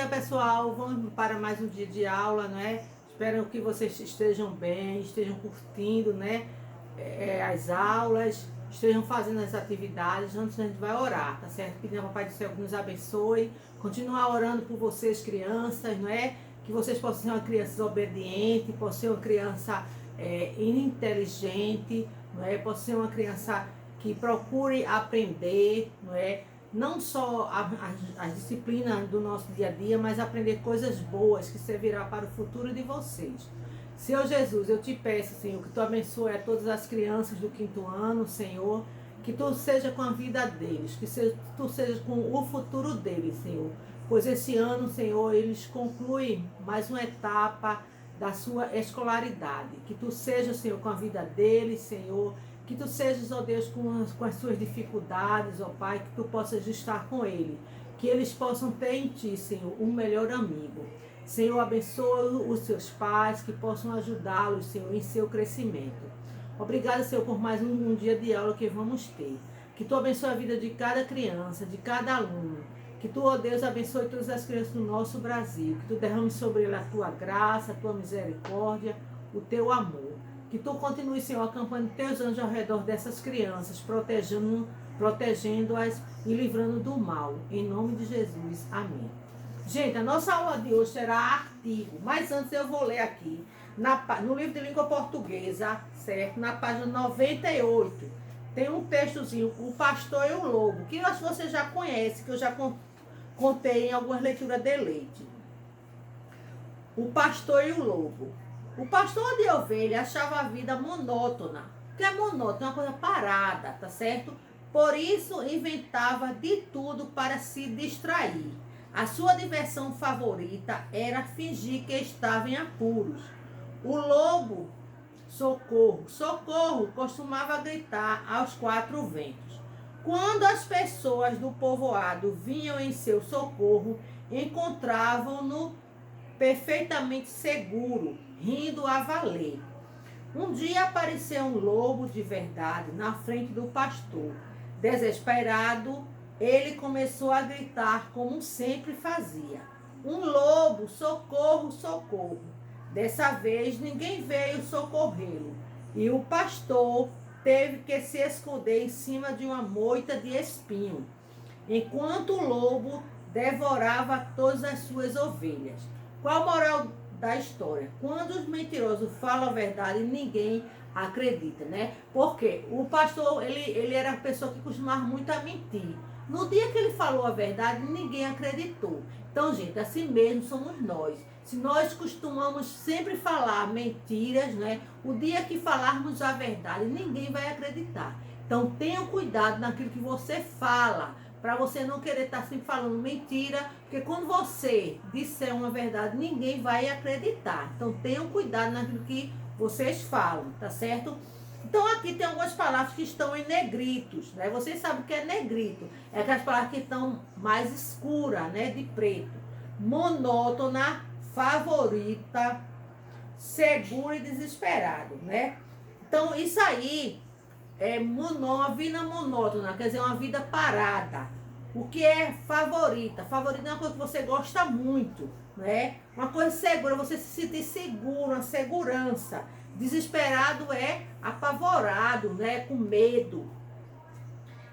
dia, pessoal. Vamos para mais um dia de aula, né? Espero que vocês estejam bem, estejam curtindo, né? As aulas, estejam fazendo as atividades. Antes a gente vai orar, tá certo? Pedindo ao Papai do Céu que nos abençoe. Continuar orando por vocês, crianças, não é? Que vocês possam ser uma criança obediente, possam ser uma criança inteligente, não é? Possam ser uma criança que procure aprender, não é? Não só as disciplinas do nosso dia a dia, mas aprender coisas boas que servirá para o futuro de vocês. Senhor Jesus, eu te peço, Senhor, que tu abençoe a todas as crianças do 5º ano, Senhor, que tu seja com a vida deles, que tu seja com o futuro deles, Senhor. Pois esse ano, Senhor, eles concluem mais uma etapa da sua escolaridade. Que tu seja, Senhor, com a vida deles, Senhor. Que tu sejas, ó Deus, com as suas dificuldades, ó Pai, que tu possas estar com ele. Que eles possam ter em ti, Senhor, um melhor amigo. Senhor, abençoa os seus pais, que possam ajudá-los, Senhor, em seu crescimento. Obrigada, Senhor, por mais um dia de aula que vamos ter. Que tu abençoe a vida de cada criança, de cada aluno. Que tu, ó Deus, abençoe todas as crianças do nosso Brasil. Que tu derrame sobre ele a tua graça, a tua misericórdia, o teu amor. Que tu continue, Senhor, acampando teus anjos ao redor dessas crianças, protegendo-as e livrando do mal. Em nome de Jesus. Amém. Gente, a nossa aula de hoje será artigo, mas antes eu vou ler aqui, no livro de língua portuguesa, certo? Na página 98, tem um textozinho, O Pastor e o Lobo, que eu acho que você já conhece, que eu já contei em algumas leituras de leite. O Pastor e o Lobo. O pastor de ovelha achava a vida monótona. O que é monótona? É uma coisa parada, tá certo? Por isso inventava de tudo para se distrair. A sua diversão favorita era fingir que estava em apuros. O lobo, socorro, socorro, costumava gritar aos 4 ventos. Quando as pessoas do povoado vinham em seu socorro, encontravam-no perfeitamente seguro, rindo a valer. Um dia apareceu um lobo de verdade na frente do pastor. Desesperado, ele começou a gritar como sempre fazia. Um lobo, socorro, socorro. Dessa vez ninguém veio socorrê-lo e o pastor teve que se esconder em cima de uma moita de espinho, enquanto o lobo devorava todas as suas ovelhas. Qual a moral da história? Quando os mentirosos falam a verdade, ninguém acredita, né? Porque o pastor, ele era a pessoa que costumava muito a mentir. No dia que ele falou a verdade, ninguém acreditou. Então, gente, assim mesmo somos nós. Se nós costumamos sempre falar mentiras, né? O dia que falarmos a verdade, ninguém vai acreditar. Então, tenha cuidado naquilo que você fala, para você não querer estar sempre falando mentira, porque quando você disser uma verdade, ninguém vai acreditar. Então, tenham cuidado naquilo que vocês falam, tá certo? Então, aqui tem algumas palavras que estão em negritos, né? Vocês sabem o que é negrito. É aquelas palavras que estão mais escuras, né? De preto. Monótona, favorita, seguro e desesperado, né? Então, isso aí é uma vida monótona, quer dizer, uma vida parada. O que é favorita? Favorita é uma coisa que você gosta muito, né? Uma coisa segura, você se sentir seguro, uma segurança. Desesperado é apavorado, né? Com medo.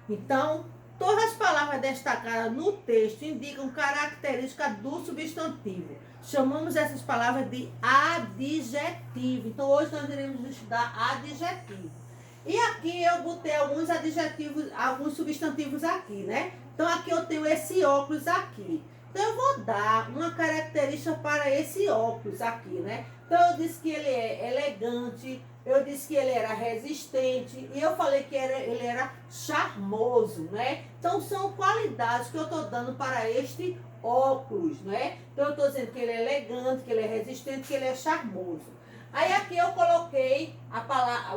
Então, todas as palavras destacadas no texto indicam característica do substantivo. Chamamos essas palavras de adjetivo. Então, hoje nós iremos estudar adjetivo. E aqui eu botei alguns adjetivos, alguns substantivos aqui, né? Então, aqui eu tenho esse óculos aqui. Então, eu vou dar uma característica para esse óculos aqui, né? Então, eu disse que ele é elegante, eu disse que ele era resistente, e eu falei que ele era charmoso, né? Então, são qualidades que eu estou dando para este óculos, né? Então, eu estou dizendo que ele é elegante, que ele é resistente, que ele é charmoso. Aí aqui eu coloquei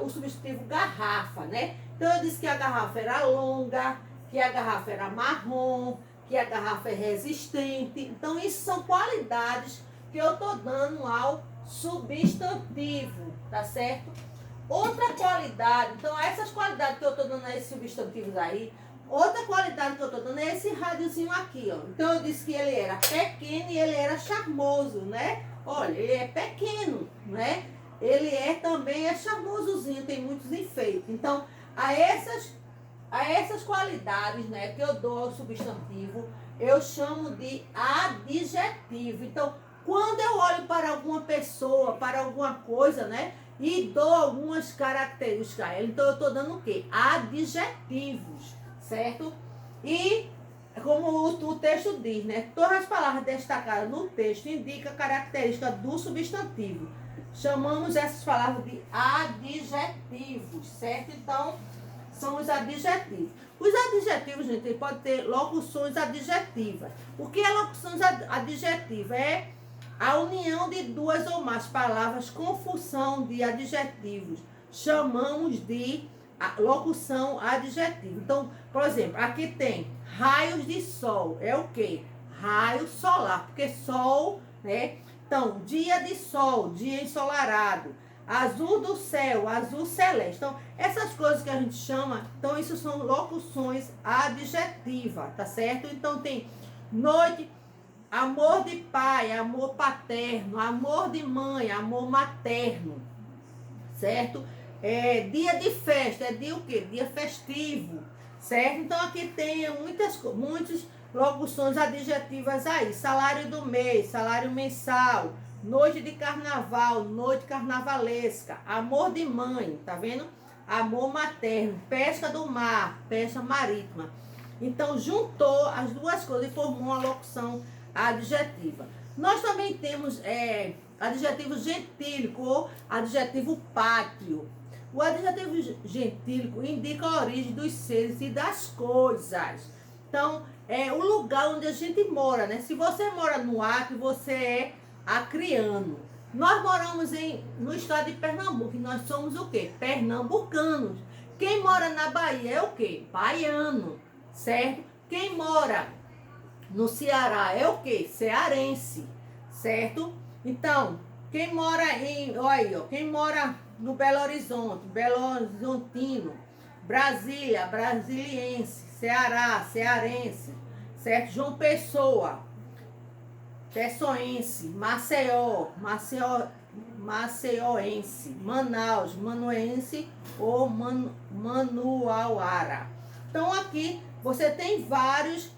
o substantivo garrafa, né? Então eu disse que a garrafa era longa, que a garrafa era marrom, que a garrafa é resistente. Então isso são qualidades que eu estou dando ao substantivo, tá certo? Outra qualidade, então essas qualidades que eu estou dando a esses substantivos aí, Outra qualidade que eu tô dando é esse rádiozinho aqui, ó. Então eu disse que ele era pequeno e ele era charmoso, né? Olha, ele é pequeno, né? Ele é também charmosozinho, tem muitos enfeites. Então, a essas qualidades, né, que eu dou ao substantivo, eu chamo de adjetivo. Então, quando eu olho para alguma pessoa, para alguma coisa, né, e dou algumas características a ela, então eu estou dando o quê? Adjetivos, certo? E como o texto diz, né, todas as palavras destacadas no texto indicam a característica do substantivo. Chamamos essas palavras de adjetivos, certo? Então, são os adjetivos. Os adjetivos, gente, pode ter locuções adjetivas. O que é locuções adjetivas? É a união de duas ou mais palavras com função de adjetivos. Chamamos de locução adjetiva. Então, por exemplo, aqui tem raios de sol. É o quê? Raio solar, porque sol, né? Então, dia de sol, dia ensolarado. Azul do céu, azul celeste. Então, essas coisas que a gente chama, então isso são locuções adjetivas, tá certo? Então tem noite, amor de pai, amor paterno, amor de mãe, amor materno, certo? Dia de festa, é dia o quê? Dia festivo, certo? Então aqui tem muitas locuções adjetivas aí. Salário do mês, salário mensal, noite de carnaval, noite carnavalesca, amor de mãe, tá vendo? Amor materno, pesca do mar, pesca marítima. Então, juntou as duas coisas e formou uma locução adjetiva. Nós também temos adjetivo gentílico ou adjetivo pátrio. O adjetivo gentílico indica a origem dos seres e das coisas. Então, é o lugar onde a gente mora, né? Se você mora no Acre, você é acriano. Nós moramos no estado de Pernambuco e nós somos o quê? Pernambucanos. Quem mora na Bahia é o quê? Baiano, certo? Quem mora no Ceará é o quê? Cearense, certo? Então, quem mora quem mora no Belo Horizonte, Belo Horizontino, Brasília, brasiliense, Ceará, cearense, certo? João Pessoa, pessoense, Maceioense, Manaus, manuense ou manuauara. Então aqui você tem vários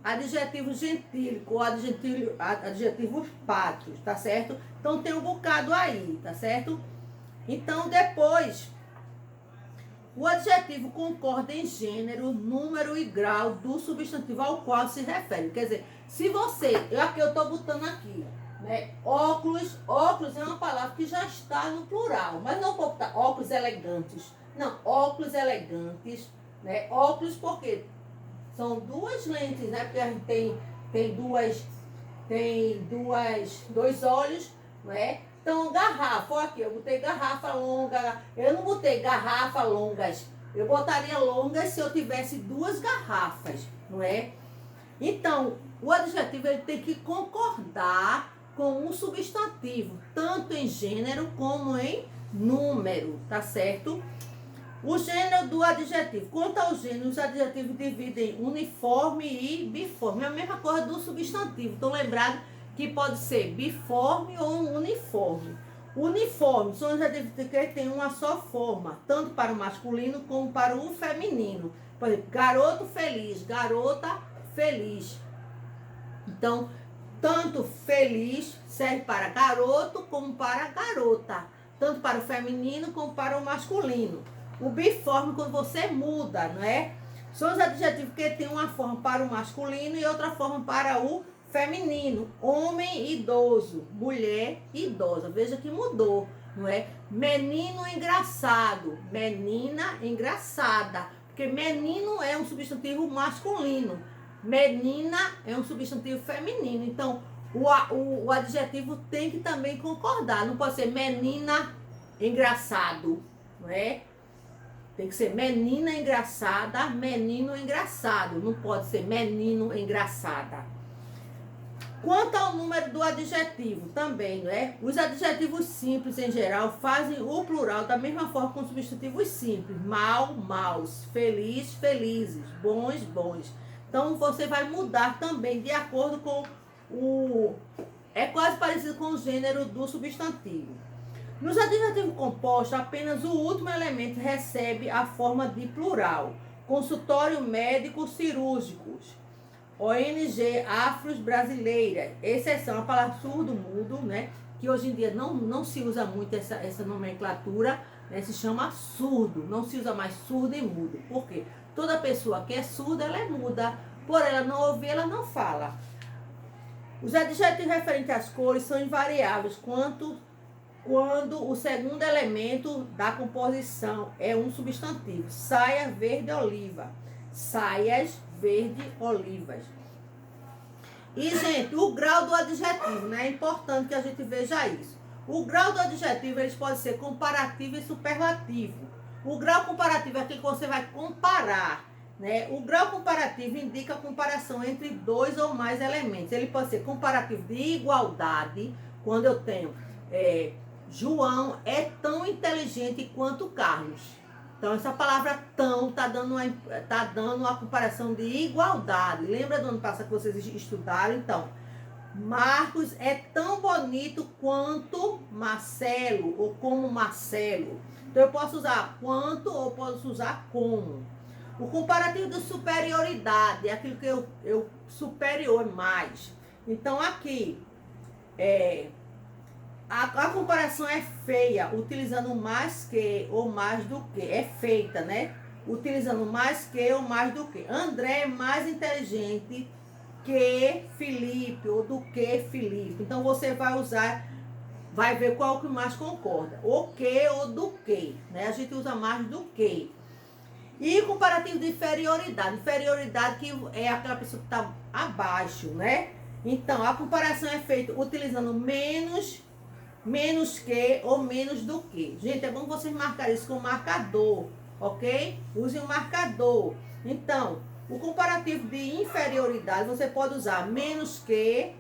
adjetivos gentílicos ou adjetivos pátrios, tá certo? Então tem um bocado aí, tá certo? Então depois, o adjetivo concorda em gênero, número e grau do substantivo ao qual se refere. Quer dizer, se você, aqui eu estou botando aqui, né? Óculos é uma palavra que já está no plural, mas não vou botar óculos elegantes. Não, óculos elegantes, né? Óculos porque são duas lentes, né? Porque a gente tem dois olhos, né? Então, garrafa, ó aqui, eu botei garrafa longa, eu não botei garrafa longas, eu botaria longas se eu tivesse duas garrafas, não é? Então, o adjetivo ele tem que concordar com um substantivo, tanto em gênero como em número, tá certo? O gênero do adjetivo. Quanto ao gênero, os adjetivos dividem uniforme e biforme. É a mesma coisa do substantivo. Estão lembrados que pode ser biforme ou uniforme. Uniforme são os adjetivos que têm uma só forma, tanto para o masculino como para o feminino. Por exemplo, garoto feliz, garota feliz. Então, tanto feliz serve para garoto como para garota. Tanto para o feminino como para o masculino. O biforme, quando você muda, não é? São os adjetivos que têm uma forma para o masculino e outra forma para o feminino. Homem idoso, mulher idosa. Veja que mudou, não é? Menino engraçado, menina engraçada. Porque menino é um substantivo masculino. Menina é um substantivo feminino. Então, o adjetivo tem que também concordar. Não pode ser menina engraçado, não é? Tem que ser menina engraçada, menino engraçado. Não pode ser menino engraçada. Quanto ao número do adjetivo, também, né? Os adjetivos simples, em geral, fazem o plural da mesma forma com os substantivos simples. Mal, maus. Feliz, felizes. Bons, bons. Então, você vai mudar também de acordo com o... É quase parecido com o gênero do substantivo. Nos adjetivos compostos, apenas o último elemento recebe a forma de plural. Consultório médico cirúrgicos. ONG Afros Brasileira, exceção a palavra surdo, mudo, né? Que hoje em dia não se usa muito essa nomenclatura, né? Se chama surdo, não se usa mais surdo e mudo. Por quê? Toda pessoa que é surda, ela é muda. Por ela não ouvir, ela não fala. Os adjetivos referentes às cores são invariáveis quando o segundo elemento da composição é um substantivo. Saia verde-oliva. Saias verde-olivas. E, gente, o grau do adjetivo, né? É importante que a gente veja isso. O grau do adjetivo, eles podem ser comparativo e superlativo. O grau comparativo é aquele que você vai comparar, né? O grau comparativo indica a comparação entre dois ou mais elementos. Ele pode ser comparativo de igualdade, quando eu tenho João é tão inteligente quanto Carlos. Então, essa palavra tão está dando uma comparação de igualdade. Lembra do ano passado que vocês estudaram? Então, Marcos é tão bonito quanto Marcelo, ou como Marcelo. Então, eu posso usar quanto ou posso usar como. O comparativo de superioridade é aquilo que eu superior mais. Então, aqui, a comparação é feia, utilizando mais que ou mais do que. É feita, né? Utilizando mais que ou mais do que. André é mais inteligente que Felipe, ou do que Felipe. Então, você vai usar, vai ver qual que mais concorda. O que ou do que, né? A gente usa mais do que. E comparativo de inferioridade. Inferioridade que é aquela pessoa que está abaixo, né? Então, a comparação é feita utilizando menos que ou menos do que. Gente, é bom vocês marcarem isso com marcador, ok? Use um marcador. Então, o comparativo de inferioridade, você pode usar menos que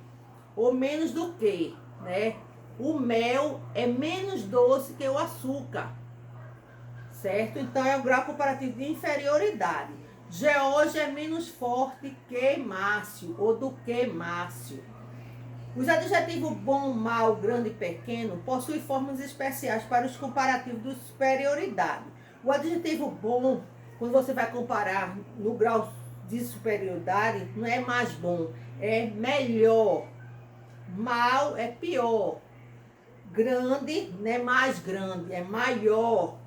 ou menos do que, né? O mel é menos doce que o açúcar, certo? Então, é o grau comparativo de inferioridade. George é menos forte que Márcio, ou do que Márcio. Os adjetivos bom, mal, grande e pequeno possuem formas especiais para os comparativos de superioridade. O adjetivo bom, quando você vai comparar no grau de superioridade, não é mais bom, é melhor. Mal é pior. Grande não é mais grande, é maior.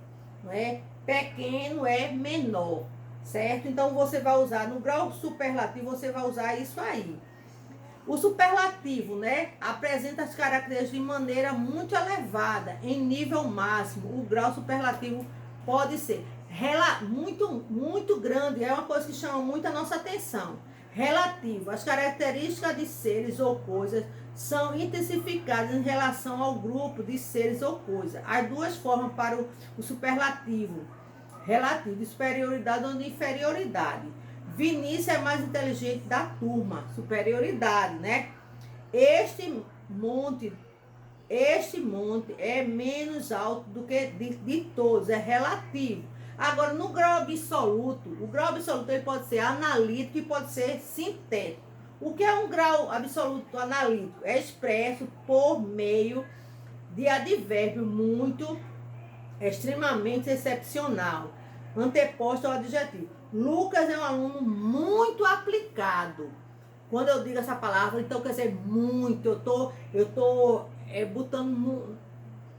Não é? Pequeno é menor, certo? Então, você vai usar, no grau superlativo, você vai usar isso aí. O superlativo, né, apresenta as características de maneira muito elevada, em nível máximo. O grau superlativo pode ser muito grande, é uma coisa que chama muito a nossa atenção. Relativo, as características de seres ou coisas são intensificadas em relação ao grupo de seres ou coisas. As duas formas para o superlativo, relativo, de superioridade ou de inferioridade. Vinícius é mais inteligente da turma, superioridade, né? Este monte é menos alto do que de todos, é relativo. Agora, no grau absoluto, o grau absoluto ele pode ser analítico e pode ser sintético. O que é um grau absoluto analítico? É expresso por meio de advérbio muito, extremamente excepcional, anteposto ao adjetivo. Lucas é um aluno muito aplicado. Quando eu digo essa palavra, então quer dizer muito. Eu tô botando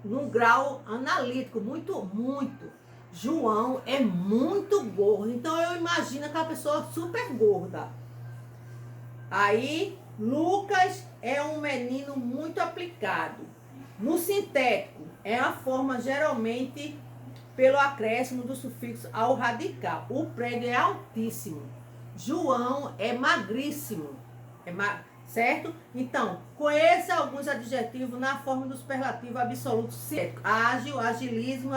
num grau analítico, muito. João é muito gordo. Então eu imagino aquela pessoa super gorda. Aí, Lucas é um menino muito aplicado. No sintético, é a forma geralmente pelo acréscimo do sufixo ao radical. O prédio é altíssimo. João é magríssimo. Certo? Então, conheça alguns adjetivos na forma do superlativo absoluto sintético. Ágil, agilíssimo,